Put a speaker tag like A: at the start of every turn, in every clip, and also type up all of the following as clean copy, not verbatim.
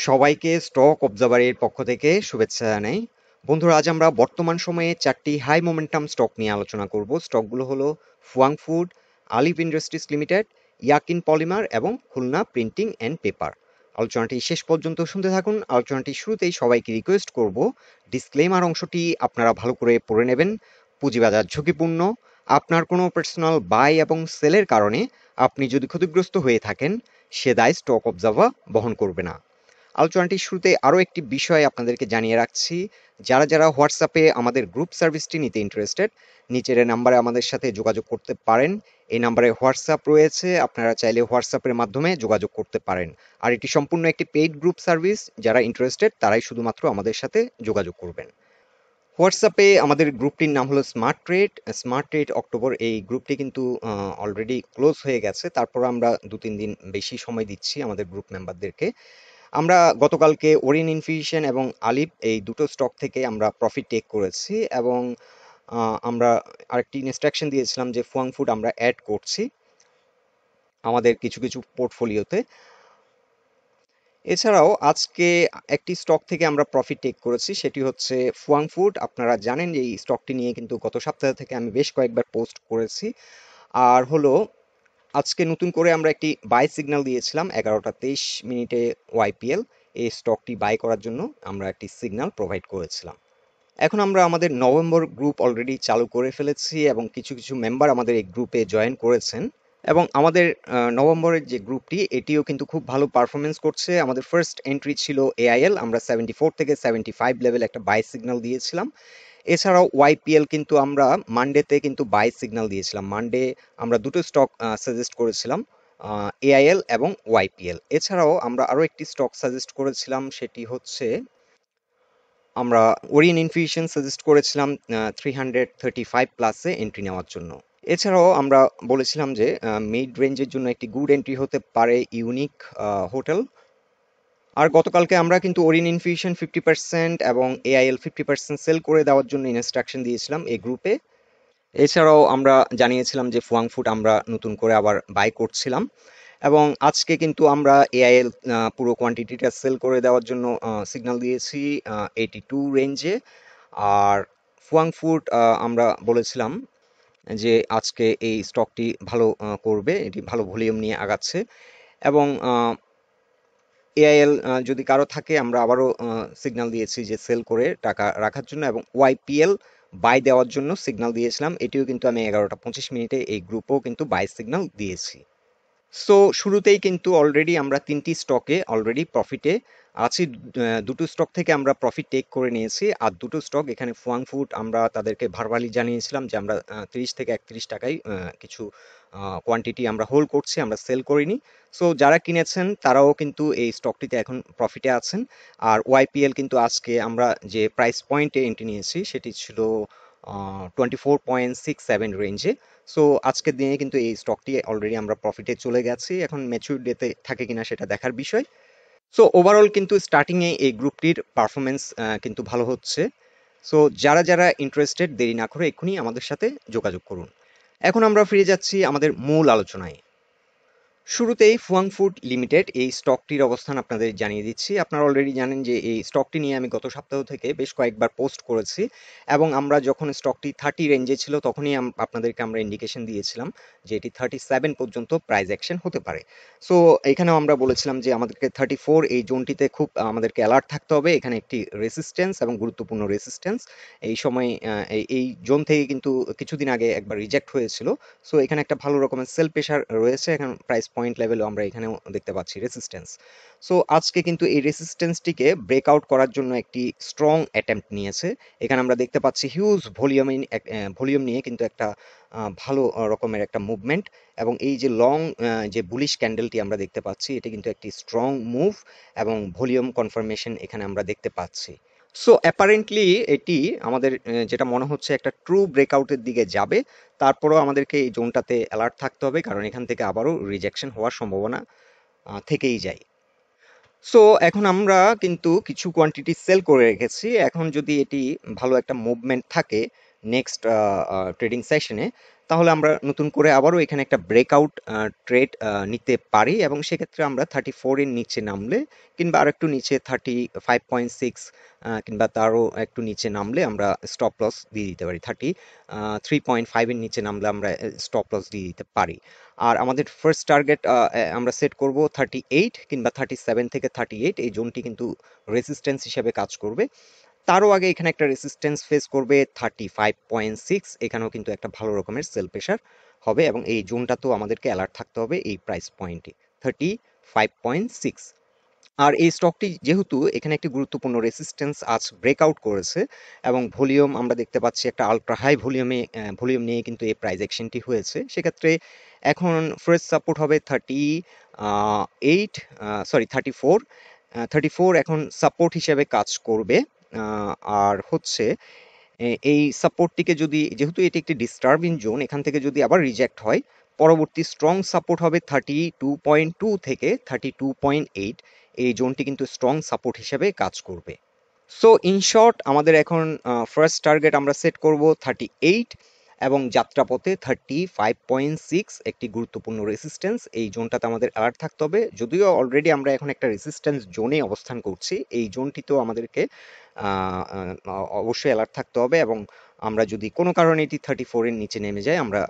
A: সবাইকে স্টক অবজারভারের পক্ষ থেকে শুভেচ্ছা জানাই। বন্ধুরা, আজ আমরা বর্তমান সময়ে 4টি হাই মোমেন্টাম স্টক নিয়ে আলোচনা করব। স্টকগুলো হলো ফুয়াং ফুড, আলিভ ইন্ডাস্ট্রিজ লিমিটেড, ইয়াকিন পলিমার এবং খুলনা প্রিন্টিং অ্যান্ড পেপার। আলোচনাটি শেষ পর্যন্ত শুনতে থাকুন। আলোচনাটি শুরুতেই সবাইকে রিকোয়েস্ট করব, ডিসক্লেমার অংশটি আপনারা ভালো করে পড়ে নেবেন। পুঁজিবাজার ঝুঁকিপূর্ণ। আপনার কোনো পার্সোনাল বাই এবং সেলের কারণে আপনি যদি ক্ষতিগ্রস্ত হয়ে থাকেন, সে দায় স্টক অবজারভার বহন করবে না। আলোচনাটির শুরুতে আরও একটি বিষয় আপনাদেরকে জানিয়ে রাখছি। যারা হোয়াটসঅ্যাপে আমাদের গ্রুপ সার্ভিসটি নিতে ইন্টারেস্টেড, নিচের নাম্বারে আমাদের সাথে যোগাযোগ করতে পারেন। এই নাম্বারে হোয়াটসঅ্যাপ রয়েছে, আপনারা চাইলে হোয়াটসঅ্যাপের মাধ্যমে যোগাযোগ করতে পারেন। আর এটি সম্পূর্ণ একটি পেইড গ্রুপ সার্ভিস। যারা ইন্টারেস্টেড তারাই শুধুমাত্র আমাদের সাথে যোগাযোগ করবেন। হোয়াটসঅ্যাপে আমাদের গ্রুপটির নাম হলো স্মার্ট ট্রেড অক্টোবর। এই গ্রুপটি কিন্তু অলরেডি ক্লোজ হয়ে গেছে। তারপর আমরা 2-3 দিন বেশি সময় দিচ্ছি আমাদের গ্রুপ মেম্বারদেরকে। আমরা গতকালকে ওরিন ইনফিউশন এবং আলিভ এই দুটো স্টক থেকে আমরা প্রফিট টেক করেছি এবং আমরা আরেকটি ইনস্ট্রাকশন দিয়েছিলাম যে ফুয়াং ফুড আমরা অ্যাড করছি আমাদের কিছু কিছু পোর্টফোলিওতে। এছাড়াও আজকে একটি স্টক থেকে আমরা প্রফিট টেক করেছি, সেটি হচ্ছে ফুয়াং ফুড। আপনারা জানেন যে এই স্টকটি নিয়ে কিন্তু গত সপ্তাহ থেকে আমি বেশ কয়েকবার পোস্ট করেছি। আর হলো আজকে নতুন করে আমরা একটি বাই সিগন্যাল দিয়েছিলাম 11টা 23 মিনিটে ওয়াইপিএল। এই স্টকটি বাই করার জন্য আমরা একটি সিগন্যাল প্রোভাইড করেছিলাম। এখন আমরা আমাদের নভেম্বর গ্রুপ অলরেডি চালু করে ফেলেছি এবং কিছু কিছু মেম্বার আমাদের এই গ্রুপে জয়েন করেছেন এবং আমাদের নভেম্বরের যে গ্রুপটি এটিও কিন্তু খুব ভালো পারফরমেন্স করছে। আমাদের ফার্স্ট এন্ট্রি ছিল এআইএল, আমরা 74 থেকে 75 লেভেল একটা বাই সিগন্যাল দিয়েছিলাম। এছাড়াও ওয়াইপিএল কিন্তু আমরা মানডেতে কিন্তু বাই সিগন্যাল দিয়েছিলাম। মানডে আমরা দুটো স্টক সাজেস্ট করেছিলাম, এআইএল এবং ওয়াইপিএল। এছাড়াও আমরা আরও একটি স্টক সাজেস্ট করেছিলাম, সেটি হচ্ছে আমরা ওরিয়ন ইনফিউশন সাজেস্ট করেছিলাম 335 প্লাসে এন্ট্রি নেওয়ার জন্য। এছাড়াও আমরা বলেছিলাম যে মিড রেঞ্জের জন্য একটি গুড এন্ট্রি হতে পারে ইউনিক হোটেল। আর গতকালকে আমরা কিন্তু ওরিন ইনফিউশন 50% এবং এআইএল 50% সেল করে দেওয়ার জন্য ইনস্ট্রাকশন দিয়েছিলাম এই গ্রুপে। এছাড়াও আমরা জানিয়েছিলাম যে ফুয়াং ফুড আমরা নতুন করে আবার বাই করছিলাম এবং আজকে কিন্তু আমরা এআইএল পুরো কোয়ান্টিটিটা সেল করে দেওয়ার জন্য সিগন্যাল দিয়েছি 82 রেঞ্জে। আর ফুয়াং ফুড আমরা বলেছিলাম যে আজকে এই স্টকটি ভালো করবে, এটি ভালো ভলিউম নিয়ে আগাচ্ছে এবং এআইএল যদি কারো থাকে আমরা আবারও সিগন্যাল দিয়েছি যে সেল করে টাকা রাখার জন্য এবং ওয়াইপিএল বাই দেওয়ার জন্য সিগন্যাল দিয়েছিলাম। এটিও কিন্তু আমি 11টা 25 মিনিটে এই গ্রুপেও কিন্তু বাই সিগন্যাল দিয়েছি। সো শুরুতেই কিন্তু অলরেডি আমরা 3টি স্টকে অলরেডি প্রফিটে আছি। দুটো স্টক থেকে আমরা প্রফিট টেক করে নিয়েছি আর দুটো স্টক এখানে ফুয়াং ফুড আমরা তাদেরকে ভার্বালি জানিয়েছিলাম যে আমরা 30 থেকে 31 টাকায় কিছু কোয়ান্টিটি আমরা হোল্ড করছি, আমরা সেল করিনি। সো যারা কিনেছেন তারাও কিন্তু এই স্টকটিতে এখন প্রফিটে আছেন। আর ওয়াইপিএল কিন্তু আজকে আমরা যে প্রাইস পয়েন্টে এন্ট্রি নিয়েছি সেটি ছিল 24.67 রেঞ্জে। সো আজকের দিনে কিন্তু এই স্টকটি অলরেডি আমরা প্রফিটে চলে গেছি। এখন ম্যাচিউর ডেতে থাকে কিনা সেটা দেখার বিষয়। সো ওভারঅল কিন্তু স্টার্টিংয়ে এই গ্রুপটির পারফরমেন্স কিন্তু ভালো হচ্ছে। সো যারা ইন্টারেস্টেড দেরি না করে এক্ষুনি আমাদের সাথে যোগাযোগ করুন। এখন আমরা ফিরে যাচ্ছি আমাদের মূল আলোচনায়। শুরুতেই ফুয়াং ফুড লিমিটেড এই স্টকটির অবস্থান আপনাদের জানিয়ে দিচ্ছি। আপনারা অলরেডি জানেন যে এই স্টকটি নিয়ে আমি গত সপ্তাহ থেকে বেশ কয়েকবার পোস্ট করেছি এবং আমরা যখন স্টকটি 30 রেঞ্জে ছিল তখনই আপনাদেরকে আমরা ইন্ডিকেশন দিয়েছিলাম যে এটি 37 পর্যন্ত প্রাইস অ্যাকশন হতে পারে। সো এখানেও আমরা বলেছিলাম যে আমাদেরকে 34 এই জোনটিতে খুব আমাদেরকে অ্যালার্ট থাকতে হবে। এখানে একটি রেসিস্ট্যান্স এবং গুরুত্বপূর্ণ রেসিস্ট্যান্স এই সময় এই জোন থেকে কিন্তু কিছুদিন আগে একবার রিজেক্ট হয়েছিল। সো এখানে একটা ভালো রকমের সেল প্রেশার রয়েছে। এখন প্রাইস পয়েন্ট লেভেলও আমরা এখানেও দেখতে পাচ্ছি রেসিস্ট্যান্স। সো আজকে কিন্তু এই রেসিস্ট্যান্সটিকে ব্রেকআউট করার জন্য একটি স্ট্রং অ্যাটেম্প্ট নিয়েছে। এখানে আমরা দেখতে পাচ্ছি হিউজ ভলিউম নিয়ে কিন্তু একটা ভালো রকমের একটা মুভমেন্ট এবং এই যে লং যে বুলিশ ক্যান্ডেলটি আমরা দেখতে পাচ্ছি এটি কিন্তু একটি স্ট্রং মুভ এবং ভলিউম কনফার্মেশন এখানে আমরা দেখতে পাচ্ছি। সো অ্যাপারেন্টলি এটি আমাদের যেটা মনে হচ্ছে একটা ট্রু ব্রেকআউটের দিকে যাবে। তারপরেও আমাদেরকে এই জোনটাতে অ্যালার্ট থাকতে হবে কারণ এখান থেকে আবারও রিজেকশন হওয়ার সম্ভাবনা থেকেই যায়। সো এখন আমরা কিন্তু কিছু কোয়ান্টিটি সেল করে রেখেছি। এখন যদি এটি ভালো একটা মুভমেন্ট থাকে নেক্সট ট্রেডিং সেশনে, তাহলে আমরা নতুন করে আবারও এখানে একটা ব্রেকআউট ট্রেড নিতে পারি, এবং সেক্ষেত্রে আমরা 34 এর নিচে নামলে কিংবা আর একটু নিচে 35.6 কিংবা তারও একটু নিচে নামলে আমরা স্টপ লস দিয়ে দিতে পারি। 3.5 এর নিচে নামলে আমরা স্টপ লস দিয়ে দিতে পারি। আর আমাদের ফার্স্ট টার্গেট আমরা সেট করব 38 কিংবা 37 থেকে 38, এই জোনটি কিন্তু রেজিস্ট্যান্স হিসেবে কাজ করবে। তারও আগে এখানে একটা রেজিস্ট্যান্স ফেস করবে 35.6, এখানেও কিন্তু একটা ভালো রকমের সেল প্রেশার হবে, এবং এই জোনটাতেও আমাদেরকে অ্যালার্ট থাকতে হবে এই প্রাইস পয়েন্টে 35.6। আর এই স্টকটি যেহেতু এখানে একটি গুরুত্বপূর্ণ রেসিস্ট্যান্স আজ ব্রেকআউট করেছে, এবং ভলিউম আমরা দেখতে পাচ্ছি একটা আলট্রা হাই ভলিউম নিয়ে কিন্তু এই প্রাইস অ্যাকশনটি হয়েছে, সেক্ষেত্রে এখন ফার্স্ট সাপোর্ট হবে 34, 34 এখন সাপোর্ট হিসেবে কাজ করবে। আর হচ্ছে এই সাপোর্টটিকে যদি, যেহেতু এটি একটি ডিস্টার্বিং জোন, এখান থেকে যদি আবার রিজেক্ট হয়, পরবর্তী স্ট্রং সাপোর্ট হবে 32.2 থেকে 32.8, এই জোনটি কিন্তু স্ট্রং সাপোর্ট হিসেবে কাজ করবে। সো ইন শর্ট, আমাদের এখন ফার্স্ট টার্গেট আমরা সেট করব 38, এবং যাত্রাপথে 35.6 একটি গুরুত্বপূর্ণ রেসিস্ট্যান্স, এই জোনটাতে আমাদের অ্যালার্ট থাকতে হবে। যদিও অলরেডি আমরা এখন একটা রেসিস্ট্যান্স জোনে অবস্থান করছি, এই জোনটিতেও আমাদেরকে অবশ্যই অ্যালার্ট থাকতে হবে, এবং আমরা যদি কোনো কারণে এটি 34 এর নিচে নেমে যায়, আমরা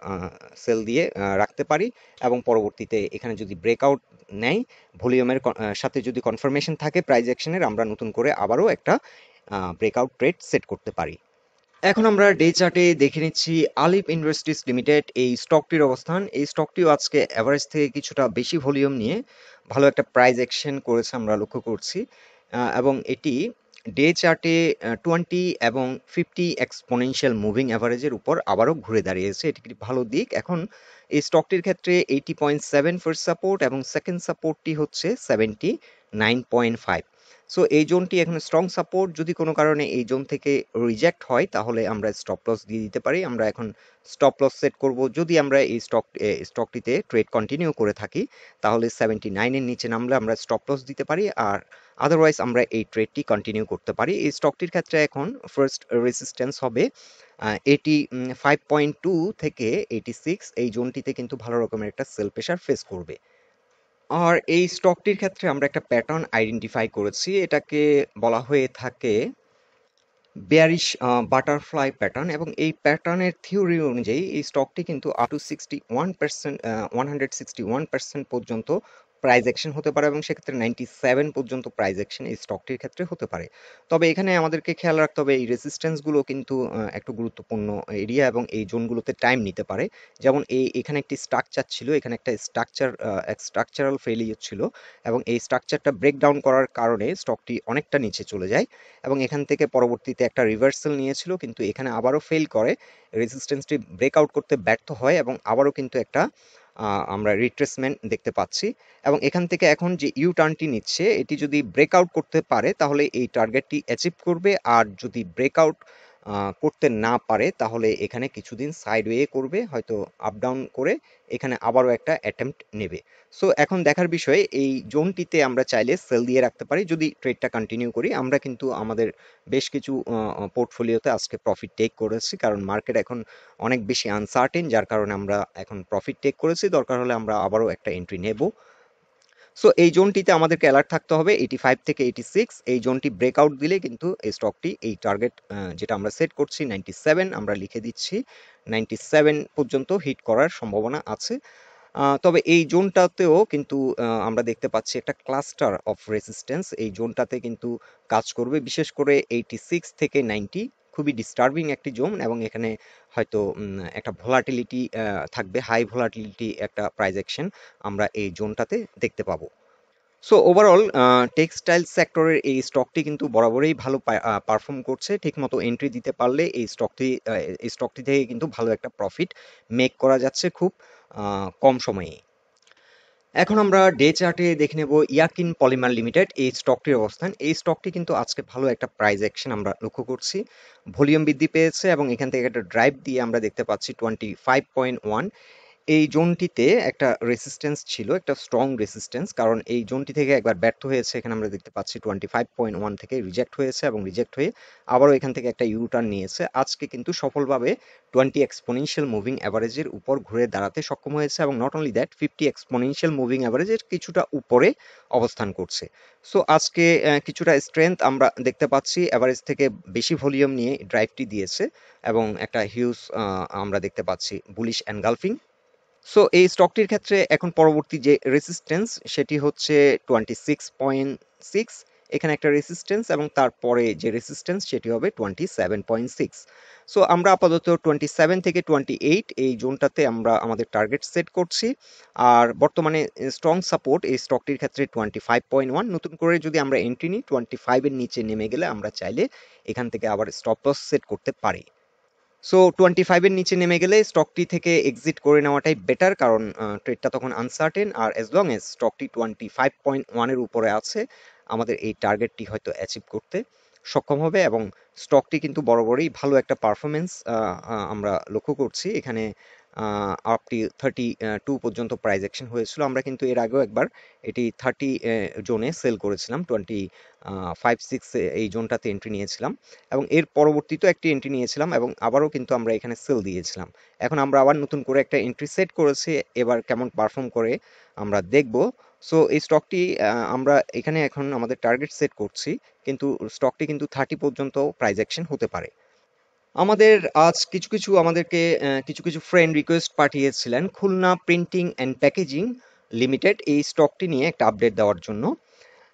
A: সেল দিয়ে রাখতে পারি, এবং পরবর্তীতে এখানে যদি ব্রেকআউট নেয়, ভলিউমের সাথে যদি কনফার্মেশন থাকে প্রাইস অ্যাকশনের, আমরা নতুন করে আবারও একটা ব্রেকআউট ট্রেড সেট করতে পারি। এখন আমরা ডে চার্টে দেখে নিচ্ছি আলিফ ইন্ডাস্ট্রিজ লিমিটেড, এই স্টকটির অবস্থান। এই স্টকটিও আজকে অ্যাভারেজ থেকে কিছুটা বেশি ভলিউম নিয়ে ভালো একটা প্রাইস অ্যাকশন করেছে আমরা লক্ষ্য করছি, এবং এটি ডে চার্টে 20 এবং 50 এক্সপোনেনশিয়াল মুভিং অ্যাভারেজের উপর আবারও ঘুরে দাঁড়িয়েছে, এটি একটি ভালো দিক। এখন এই স্টকটির ক্ষেত্রে 80.7 ফার্স্ট সাপোর্ট, এবং সেকেন্ড সাপোর্টটি হচ্ছে 79.5। সো এই জোনটি এখন স্ট্রং সাপোর্ট, যদি কোনো কারণে এই জোন থেকে রিজেক্ট হয়, তাহলে আমরা স্টপ লস দিয়ে দিতে পারি। আমরা এখন স্টপ লস সেট করব, যদি আমরা এই স্টকটিতে ট্রেড কন্টিনিউ করে থাকি, তাহলে 79 এর নিচে নামলে আমরা স্টপ লস দিতে পারি, আর আদারওয়াইজ আমরা এই ট্রেডটি কন্টিনিউ করতে পারি। এই স্টকটির ক্ষেত্রে এখন ফার্স্ট রেজিস্ট্যান্স হবে 85.2 থেকে 86, এই জোনটিতে কিন্তু ভালো রকমের একটা সেল প্রেশার ফেস করবে। আর এই স্টকটির ক্ষেত্রে আমরা একটা প্যাটার্ন আইডেন্টিফাই করেছি, এটাকে বলা হয়ে থাকে বেয়ারিশ বাটারফ্লাই প্যাটার্ন, এবং এই প্যাটার্নের থিওরি অনুযায়ী এই স্টকটি কিন্তু আপ টু 61%, 161% পর্যন্ত প্রাইস অ্যাকশন হতে পারে, এবং সেক্ষেত্রে 97 পর্যন্ত প্রাইস অ্যাকশন এই স্টকটির ক্ষেত্রে হতে পারে। তবে এখানে আমাদেরকে খেয়াল রাখতে হবে এই রেজিস্ট্যান্সগুলো কিন্তু একটু গুরুত্বপূর্ণ এরিয়া, এবং এই জোনগুলোতে টাইম নিতে পারে। যেমন এখানে একটি স্ট্রাকচার ছিল, এখানে একটা স্ট্রাকচারাল ফেলিয়ার ছিল, এবং এই স্ট্রাকচারটা ব্রেকডাউন করার কারণে স্টকটি অনেকটা নিচে চলে যায়, এবং এখান থেকে পরবর্তীতে একটা রিভার্সাল নিয়েছিল, কিন্তু এখানে আবারও ফেল করে, রেজিস্ট্যান্সটি ব্রেকআউট করতে ব্যর্থ হয়, এবং আবারও কিন্তু একটা আমরা রিট্রেসমেন্ট দেখতে পাচ্ছি, এবং এখান থেকে এখন যে ইউ টার্নটি নিচ্ছে, এটি যদি ব্রেকআউট করতে পারে তাহলে এই টার্গেটটি অ্যাচিভ করবে, আর যদি ব্রেকআউট করতে না পারে তাহলে এখানে কিছুদিন সাইডওয়ে করবে, হয়তো আপ ডাউন করে এখানে আবারও একটা অ্যাটেম্পট নেবে। সো এখন দেখার বিষয়, এই জোনটিতে আমরা চাইলে সেল দিয়ে রাখতে পারি যদি ট্রেডটা কন্টিনিউ করি। আমরা কিন্তু আমাদের বেশ কিছু পোর্টফোলিওতে আজকে প্রফিট টেক করেছি, কারণ মার্কেট এখন অনেক বেশি আনসার্টেন, যার কারণে আমরা এখন প্রফিট টেক করেছি, দরকার হলে আমরা আবারও একটা এন্ট্রি নেব। সো এই জোনটিতে আমাদেরকে অ্যালার্ট থাকতে হবে 85 থেকে 86, এই জোনটি ব্রেকআউট দিলে কিন্তু এই স্টকটি এই টার্গেট যেটা আমরা সেট করছি 97, আমরা লিখে দিচ্ছি 97 পর্যন্ত হিট করার সম্ভাবনা আছে। তবে এই জোনটাতেও কিন্তু আমরা দেখতে পাচ্ছি একটা ক্লাস্টার অফ রেজিস্ট্যান্স এই জোনটাতে কিন্তু কাজ করবে, বিশেষ করে 86 থেকে 90 খুবই ডিস্টার্বিং একটি জোন, এবং এখানে হয়তো একটা ভোলাটিলিটি থাকবে, হাই ভোলাটিলিটি একটা প্রাইস অ্যাকশন আমরা এই জোনটাতে দেখতে পাবো। সো ওভারঅল টেক্সটাইল সেক্টরের এই স্টকটি কিন্তু বরাবরই ভালো পারফর্ম করছে, ঠিকমতো এন্ট্রি দিতে পারলে এই স্টকটি থেকে কিন্তু ভালো একটা প্রফিট মেক করা যাচ্ছে খুব কম সময়ে। এখন আমরা ডে চার্টে দেখে নেব ইয়াকিন পলিমার লিমিটেড, এই স্টকটির অবস্থান। এই স্টকটি কিন্তু আজকে ভালো একটা প্রাইস অ্যাকশন আমরা লক্ষ্য করছি, ভলিউম বৃদ্ধি পেয়েছে, এবং এখান থেকে একটা ড্রাইভ দিয়ে আমরা দেখতে পাচ্ছি 25.1, এই জোনটিতে একটা রেসিস্ট্যান্স ছিল, একটা স্ট্রং রেসিস্ট্যান্স, কারণ এই জোনটি থেকে একবার ব্যর্থ হয়েছে। এখানে আমরা দেখতে পাচ্ছি 25.1 থেকে রিজেক্ট হয়েছে এবং রিজেক্ট হয়ে আবারও এখান থেকে একটা ইউ টার্ন নিয়েছে। আজকে কিন্তু সফলভাবে 20 এক্সপোনেনশিয়াল মুভিং অ্যাভারেজের উপর ঘুরে দাঁড়াতে সক্ষম হয়েছে এবং not only that 50 exponential moving অ্যাভারেজের কিছুটা উপরে অবস্থান করছে। সো আজকে কিছুটা স্ট্রেংথ আমরা দেখতে পাচ্ছি, অ্যাভারেজ থেকে বেশি ভলিউম নিয়ে ড্রাইভটি দিয়েছে এবং একটা হিউজ আমরা দেখতে পাচ্ছি বুলিশ এনগালফিং। সো এই স্টকটির ক্ষেত্রে এখন পরবর্তী যে রেসিস্ট্যান্স সেটি হচ্ছে 26.6, এখানে একটা রেসিস্ট্যান্স এবং তারপরে যে রেসিস্ট্যান্স সেটি হবে 27.6। সো আমরা আপাতত 27 থেকে 28 এই জোনটাতে আমরা আমাদের টার্গেট সেট করছি। আর বর্তমানে স্ট্রং সাপোর্ট এই স্টকটির ক্ষেত্রে 25.1। নতুন করে যদি আমরা এন্ট্রি নিই 25 এর নিচে নেমে গেলে আমরা চাইলে এখান থেকে আবার স্টপ লস সেট করতে পারি। সো 25 এর নিচে নেমে গেলে স্টকটি থেকে এক্সিট করে নেওয়াটাই বেটার, কারণ ট্রেডটা তখন আনসার্টেন। আর অ্যাজ লং এজ স্টকটি 25.1 এর উপরে আছে, আমাদের এই টার্গেটটি হয়তো অ্যাচিভ করতে সক্ষম হবে। এবং স্টকটি কিন্তু বরাবরই ভালো একটা পারফরমেন্স আমরা লক্ষ্য করছি। এখানে আপটি 32 পর্যন্ত প্রাইস অ্যাকশন হয়েছিল। আমরা কিন্তু এর আগেও একবার এটি 30 জোনে সেল করেছিলাম, 25-6 এই জোনটাতে এন্ট্রি নিয়েছিলাম এবং এর পরবর্তীতেও একটি এন্ট্রি নিয়েছিলাম এবং আবারও কিন্তু আমরা এখানে সেল দিয়েছিলাম। এখন আমরা আবার নতুন করে একটা এন্ট্রি সেট করেছি, এবার কেমন পারফর্ম করে আমরা দেখব। সো এই স্টকটি আমরা এখানে এখন আমাদের টার্গেট সেট করছি, কিন্তু স্টকটি কিন্তু 30 পর্যন্ত প্রাইস অ্যাকশন হতে পারে। আমাদের আজ কিছু কিছু ফ্রেন্ড রিকোয়েস্ট পাঠিয়েছিলেন Khulna printing and packaging limited এই স্টকটি নিয়ে একটা আপডেট দেওয়ার জন্য।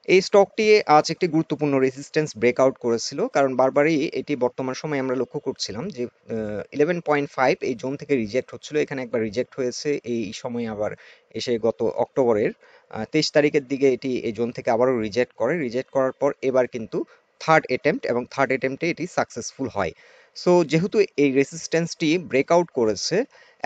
A: এই স্টকটি আজ একটি গুরুত্বপূর্ণ রেজিস্ট্যান্স ব্রেকআউট করেছিল, কারণ বারবারই এটি বর্তমান সময়ে আমরা লক্ষ্য করছিলাম যে 11.5 এই জোন থেকে রিজেক্ট হচ্ছিল। এখানে একবার রিজেক্ট হয়েছে, এই সময় আবার এসে গত অক্টোবরের 23 তারিখের দিকে এটি এই জোন থেকে আবারও রিজেক্ট করার পর এবার কিন্তু থার্ড অ্যাটেম্প্ট, এবং থার্ড অ্যাটেম্প্টে এটি সাকসেসফুল হয়। সো যেহেতু এই রেসিস্ট্যান্সটি ব্রেকআউট করেছে,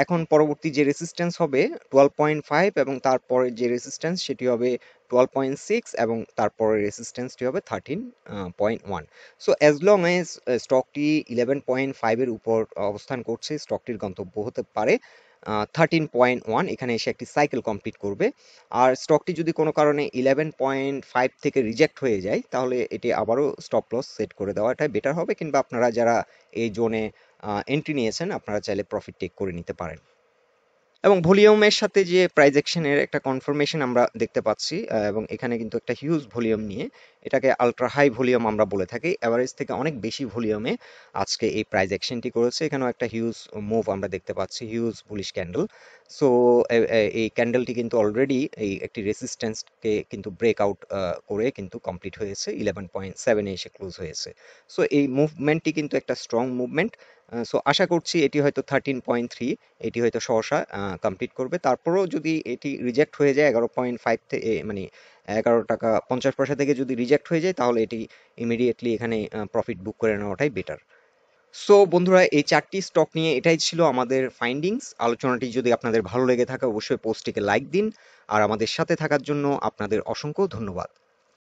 A: এখন পরবর্তী যে রেসিস্ট্যান্স হবে 12.5 এবং তারপরে যে রেসিস্ট্যান্স সেটি হবে 12.6 এবং তারপরে রেসিস্ট্যান্সটি হবে 13.1। সো অ্যাজ লং এজ স্টকটি 11.5 এর উপর অবস্থান করছে, স্টকটির গন্তব্য হতে পারে 13.1। এখানে এসে একটি সাইকেল কমপ্লিট করবে। আর স্টকটি যদি কোনো কারণে 11.5 থেকে রিজেক্ট হয়ে যায় তাহলে এটি আবারও স্টপ লস সেট করে দেওয়াটাই বেটার হবে, কিংবা আপনারা যারা এই জোনে এন্ট্রি নিয়েছেন আপনারা চাইলে প্রফিট টেক করে নিতে পারেন। এবং ভলিউমের সাথে যে প্রাইস অ্যাকশনের একটা কনফার্মেশন আমরা দেখতে পাচ্ছি, এবং এখানে কিন্তু একটা হিউজ ভলিউম নিয়ে, এটাকে আলট্রা হাই ভলিউম আমরা বলে থাকি, এভারেজ থেকে অনেক বেশি ভলিউমে আজকে এই প্রাইস অ্যাকশনটি করেছে। এখানেও একটা হিউজ মুভ আমরা দেখতে পাচ্ছি, হিউজ বুলিশ ক্যান্ডেল। সো এই ক্যান্ডেলটি কিন্তু অলরেডি এই একটি রেসিস্ট্যান্সকে কিন্তু ব্রেকআউট করে কিন্তু কমপ্লিট হয়েছে, 11.7 এ এসে ক্লোজ হয়েছে। সো এই মুভমেন্টটি কিন্তু একটা স্ট্রং মুভমেন্ট। সো আশা করছি এটি হয়তো 13.3 এটি হয়তো সহসা কমপ্লিট করবে। তারপরেও যদি এটি রিজেক্ট হয়ে যায় 11.5 থেকে, মানে 11 টাকা 50 পয়সা থেকে যদি রিজেক্ট হয়ে যায় তাহলে এটি ইমিডিয়েটলি এখানে প্রফিট বুক করে নেওয়াটাই বেটার। সো বন্ধুরা, এই 4টি স্টক নিয়ে এটাই ছিল আমাদের ফাইন্ডিংস। আলোচনাটি যদি আপনাদের ভালো লেগে থাকে অবশ্যই পোস্টটিকে লাইক দিন, আর আমাদের সাথে থাকার জন্য আপনাদের অসংখ্য ধন্যবাদ।